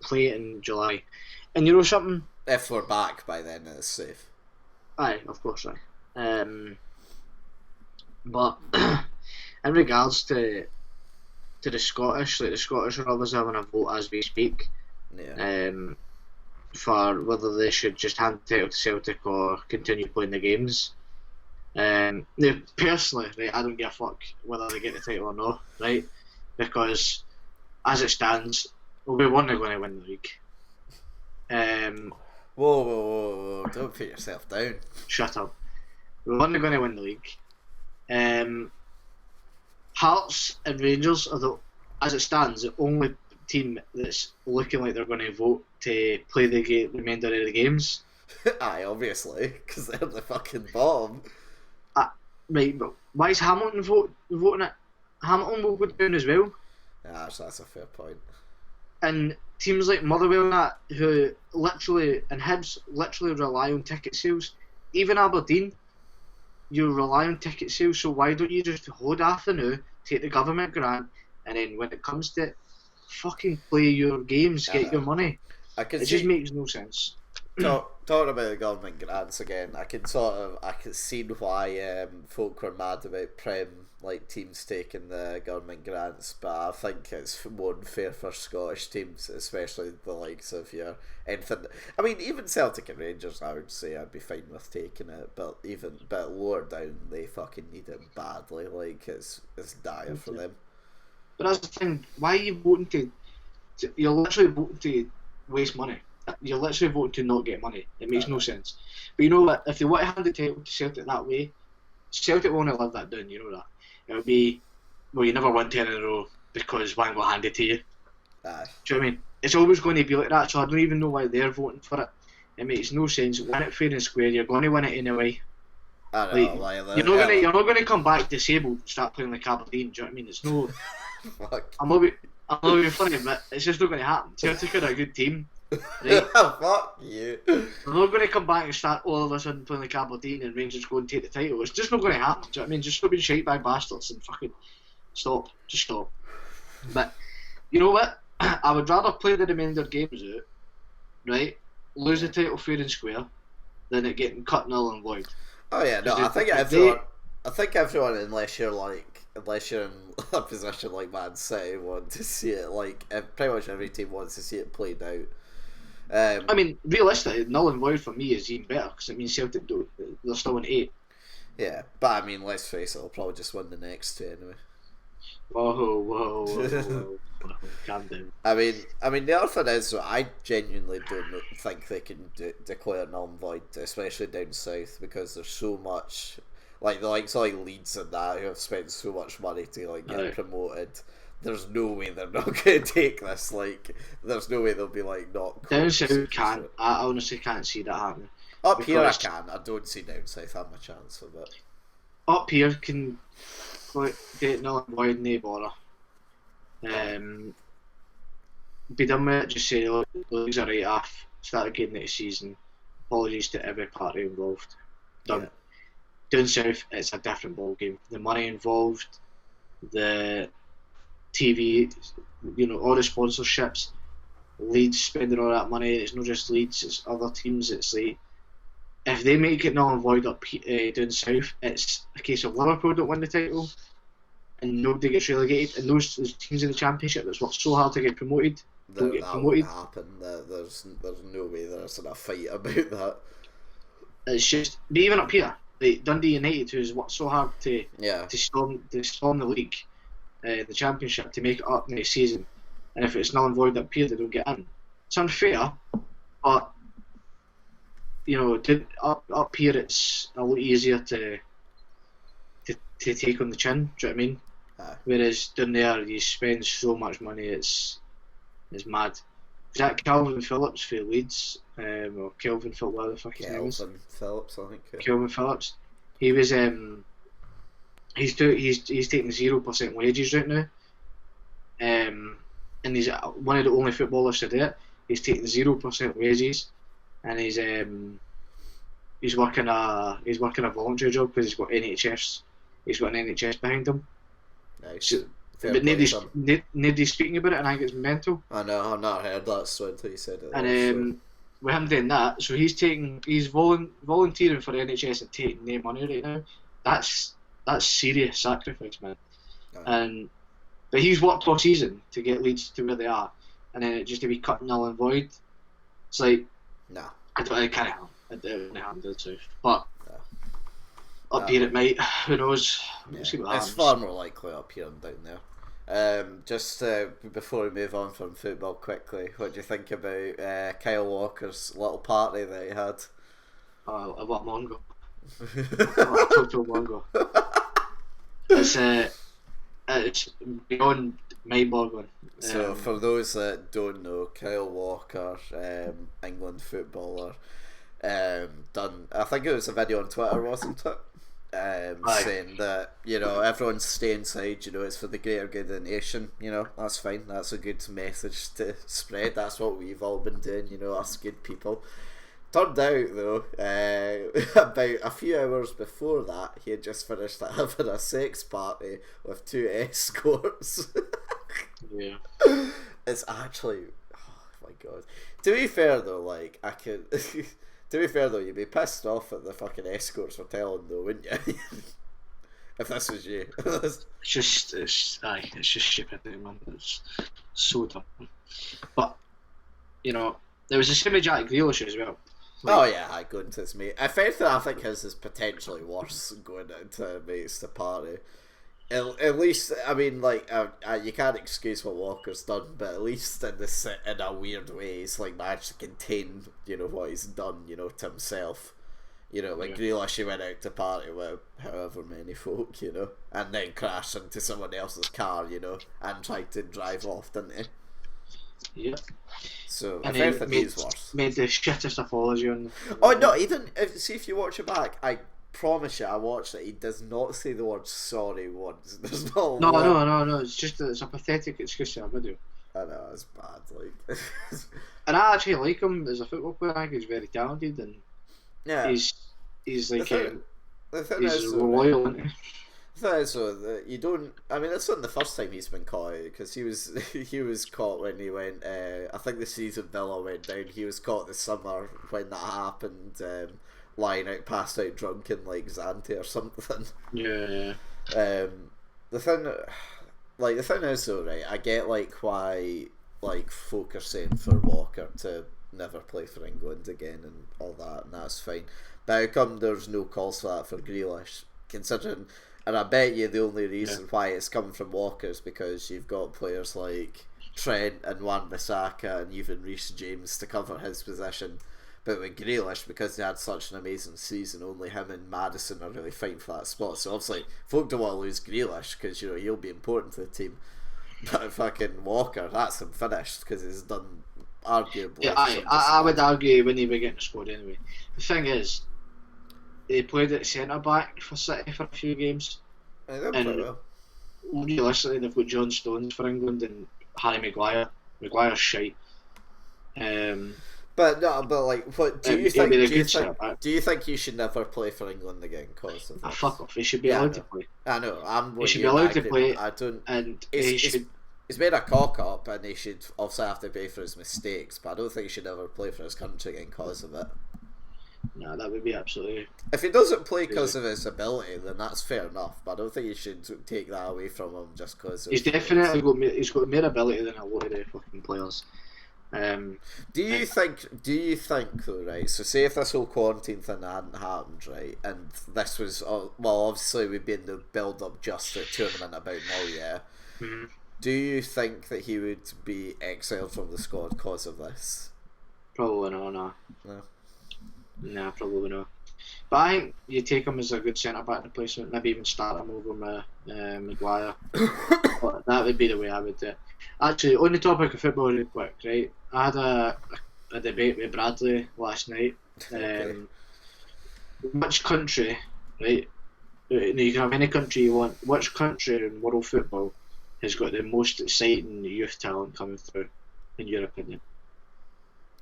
Play it in July. And you know something? If we're back by then, it's safe. Aye, of course, aye. But in regards to the Scottish, like the Scottish are obviously having a vote as we speak. Yeah. For whether they should just hand the title to Celtic or continue playing the games. Now, personally, right, I don't give a fuck whether they get the title or not, right? Because as it stands, we weren't going to win the league. Whoa! Don't put yourself down. Shut up. We weren't going to win the league. Hearts and Rangers are as it stands, the only team that's looking like they're going to vote to play the remainder of the games. Aye, obviously, because they're the fucking bottom. Right, but why is Hamilton voting it? Hamilton will go down as well. Yeah, actually, that's a fair point. And teams like Motherwell and that, who literally, and Hibs literally rely on ticket sales. Even Aberdeen, you rely on ticket sales, so why don't you just hold off the now, take the government grant, and then when it comes to it, fucking play your games, get your money. Just makes no sense. Talking about the government grants again, I can see why folk were mad about teams taking the government grants, but I think it's more unfair for Scottish teams, especially the likes of anything. I mean, even Celtic and Rangers, I would say I'd be fine with taking it, but even a bit lower down, they fucking need it badly. Like it's dire for them. But that's the thing. Why are you voting to? You're literally voting to waste money. You're literally voting to not get money. It makes no sense. But you know what? If they want to hand the title to Celtic that way, Celtic won't live that down. You know that. It'll be, well, you never won 10 in a row because one got handed to you. Aye. Do you know what I mean? It's always going to be like that. So I don't even know why they're voting for it. It makes no sense. Win it fair and square. You're going to win it anyway. I know. You're not going to come back disabled and start playing like Aberdeen. Do you know what I mean? It's no. Fuck. I'm not being funny, but it's just not going to happen. Celtic are a good team. Right? Fuck you. They're not going to come back and start all of a sudden playing like Aberdeen and Rangers go and take the title. It's just not going to happen. Do you know what I mean? Just stop being shite bag bastards and fucking stop. Just stop. But you know what? I would rather play the remainder games out, right? Lose the title fair and square, than it getting cut null and void. Oh yeah, no, I think I think everyone, unless you're in a position like Man City, want to see it. Like pretty much every team wants to see it played out. I mean, realistically, null and void for me is even better because it means Celtic they're still in 8. Yeah, but I mean, let's face it, they'll probably just win the next 2 anyway. Whoa. Calm down. I mean, the other thing is, I genuinely don't think they can declare null and void, especially down south, because there's so much, like the likes of like Leeds and that, who have spent so much money to like get promoted. There's no way they're not going to take this. Like, there's no way they'll be like not. Down south can't. I honestly can't see that happening. Up here I can. I don't see down south have a chance of it. Up here can get null and void, no bother. Be done with it. Just say, look, the leagues are right off. Start again next season. Apologies to every party involved. Done. Yeah. Down south, it's a different ball game. The money involved, the TV, all the sponsorships. Leeds spending all that money. It's not just Leeds, it's other teams. It's like, if they make it null and void up down south, it's a case of Liverpool don't win the title and nobody gets relegated, and those teams in the Championship that's worked so hard to get promoted don't get promoted. That won't happen. There's no way there's a fight about that. It's just, but even up here, like Dundee United, who's worked so hard to storm the league, the Championship, to make it up next season, and if it's null and void up here, they don't get in. It's unfair, but up here it's a lot easier to take on the chin. Do you know what I mean? Whereas down there, you spend so much money, it's mad. Is that Calvin Phillips for Leeds? Or Kelvin Phillips, whatever the fuck his name is? Kelvin Phillips, I think. Yeah. Kelvin Phillips. He was he's taking 0% wages right now. And he's one of the only footballers to do it. He's taking 0% wages, and he's working a voluntary job because he's got NHS. He's got an NHS behind him. Nice. But nobody's speaking about it, and I think it's mental. I know, I've not heard that so until you said it. And with him doing that, so he's volunteering for the NHS and taking no money right now. That's serious sacrifice, man. But he's worked all season to get Leeds to where they are, and then just to be cut null and void, it's like, nah. I can't handle it. But up here it might. Who knows? We'll see what happens. It's far more likely up here than down there. Just before we move on from football quickly, what do you think about Kyle Walker's little party that he had? A what mongo? A total mongo. It's beyond mind-boggling. So for those that don't know, Kyle Walker, England footballer, done. I think it was a video on Twitter, wasn't it? Saying that everyone stay inside. It's for the greater good of the nation. That's fine. That's a good message to spread. That's what we've all been doing. Us good people. Turned out though, about a few hours before that, he had just finished having a sex party with 2 escorts. Yeah. It's actually, oh my god. To be fair though, to be fair though, you'd be pissed off at the fucking escorts for telling though, wouldn't you? If this was you. It's just stupid, man. It's so dumb. But, there was a same with Jack Grealish as well. Going to his mate. If anything, I think his is potentially worse going into mates to party. At least, I mean, you can't excuse what Walker's done, but at least in a weird way, he's managed to contain, what he's done, to himself. Grealish, he went out to party with however many folk, and then crashed into someone else's car, and tried to drive off, didn't he? Yeah. So, and if anything, he's worse. Made the shittest apology on. Oh no! See if you watch it back, I promise you, I watched it. He does not say the word sorry once. There's no. No. It's a pathetic excuse in a video. I know, it's bad. And I actually like him as a football player. I think he's very talented, and he's the thing he's loyal, isn't he? So you don't. I mean, it's not the first time he's been caught out, because he was caught when he went. I think the season Villa went down. He was caught this summer when that happened. lying out, passed out drunk in like Zante or something. Yeah. The thing is though, right? I get like why like folk are saying for Walker to never play for England again and all that, and that's fine. But how come there's no calls for that for Grealish? Considering, and I bet you the only reason why it's coming from Walker is because you've got players like Trent and Wan-Bissaka and even Reece James to cover his position. But with Grealish, because they had such an amazing season, only him and Maddison are really fighting for that spot. So obviously, folk don't want to lose Grealish because he'll be important to the team. But fucking Walker, that's him finished because he's done arguably. Yeah, I would argue he wouldn't even get in the squad anyway. The thing is, he played at centre back for City for a few games. And well. Realistically, they've got John Stones for England and Harry Maguire. Maguire's shite. But like, what do you think? Do you think he should never play for England again? Cause of fuck off. He should be allowed to play. I know. He should be allowed to play. I don't. And he's made a cock up, and he should obviously have to pay for his mistakes. But I don't think he should ever play for his country again because of it. No, that would be absolutely. If he doesn't play because of his ability, then that's fair enough. But I don't think you should take that away from him just because. He's definitely got more ability than a lot of the fucking players. Do you think though, right? So say if this whole quarantine thing hadn't happened, right, and this was obviously we'd be in the build up just to a tournament about now, yeah. Mm-hmm. Do you think that he would be exiled from the squad because of this? Probably not. No. Nah, probably not. But I think you take him as a good centre back replacement, maybe even start him over Maguire. But that would be the way I would do it. Actually, on the topic of football real quick, right? I had a debate with Bradley last night. Which country, right? You can have any country you want. Which country in world football has got the most exciting youth talent coming through, in your opinion?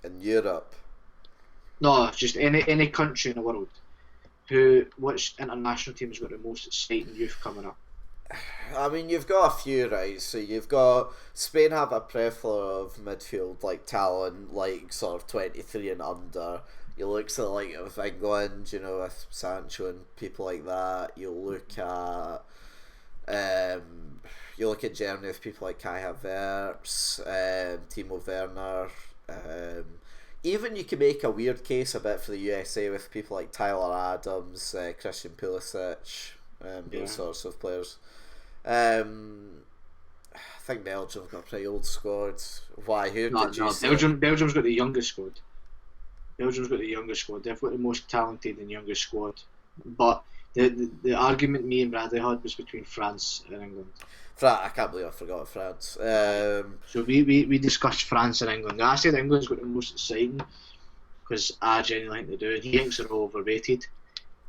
In Europe? No, just any country in the world. Which international team has got the most exciting youth coming up? I mean, you've got a few, right? So you've got Spain have a plethora of midfield like talent, like sort of 23 and under. You look to the like of England, you know, with Sancho and people like that. You look at Germany with people like Kai Havertz, Timo Werner. Even you can make a weird case a bit for the USA with people like Tyler Adams, Christian Pulisic, those sorts of players. I think Belgium have got a pretty old squad. Why? Belgium's got the youngest squad. They've got the most talented and youngest squad. But the argument me and Bradley had was between France and England. I can't believe I forgot France. So we discussed France and England. I said England's got the most exciting because I genuinely think they do. He thinks they're overrated.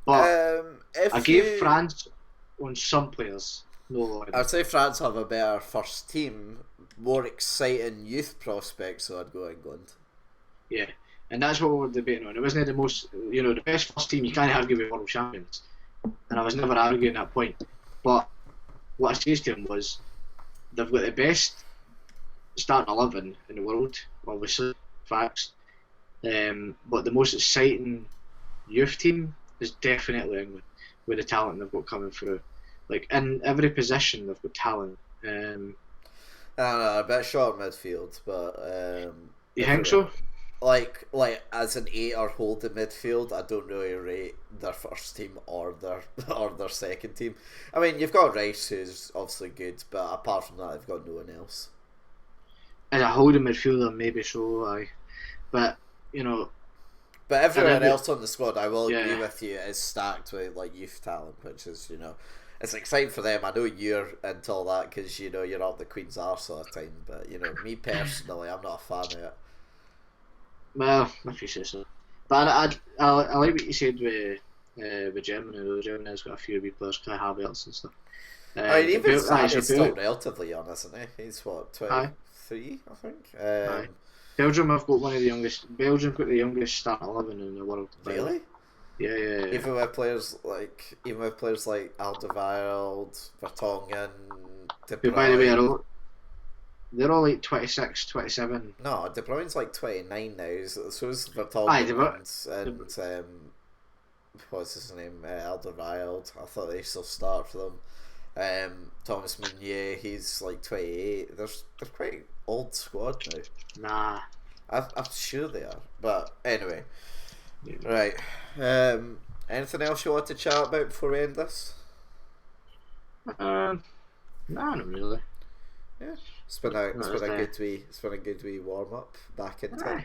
But I gave France on some players. No, I'd say France have a better first team, more exciting youth prospects, so I'd go England. Yeah, and that's what we were debating on. It wasn't the most, the best first team. You can't argue with world champions, and I was never arguing that point. But what I said to him was, they've got the best starting 11 in the world, obviously, facts. But the most exciting youth team is definitely England, with the talent they've got coming through. Like, in every position, they've got talent. I don't know, a bit short midfield, but... you think so? Like as an 8 or holding midfield, I don't really rate their first team or their second team. I mean, you've got Rice, who's obviously good, but apart from that, they've got no one else. As a holding midfielder, maybe so, aye. But, But everyone else on the squad, I will agree with you, is stacked with like youth talent, which is, it's exciting for them. I know you're into all that because, you're up the Queen's arse all the time, but, me personally, I'm not a fan of it. Well, if you say so. But I like what you said with Germany, though. Germany's got a few wee players, Kai Havertz and stuff. I mean, even Sancho's still relatively young, isn't he? He's what, 23, I think? Belgium have got one of the youngest. Belgium got the youngest starting 11 in the world. Really? Yeah. Even with players like Alderweireld, Vertonghen, De Bruyne. By the way, they're all like 26, 27. No, De Bruyne's like 29 now. So is Vertonghen what's his name, Alderweireld. I thought they still start for them. Thomas Meunier, he's like 28. They're quite old squad now. Nah. I'm sure they are. But anyway, Yeah. right. Anything else you want to chat about before we end this? Nah, not really. Yeah, it's been a good wee warm up back into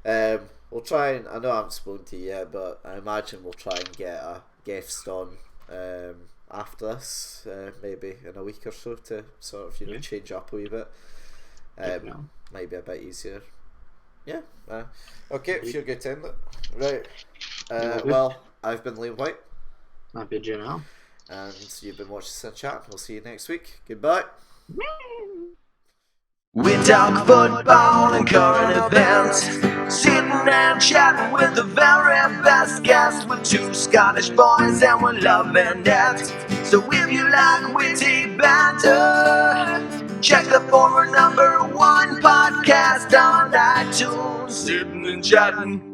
it. We'll try and I know I haven't spoken to you yet, but I imagine we'll try and get a guest on after this, maybe in a week or so to sort of change up a wee bit. Might be a bit easier. Yeah. Okay, if you're good to end it. Right. Well, I've been Liam Whyte. I've been Allan. And you've been watching Sin Chat. We'll see you next week. Goodbye. We talk football and current events, sitting and chatting with the very best guests. We're two Scottish boys and we're loving it. So if you like witty banter, check the former #1 podcast on iTunes. Sitting and chatting.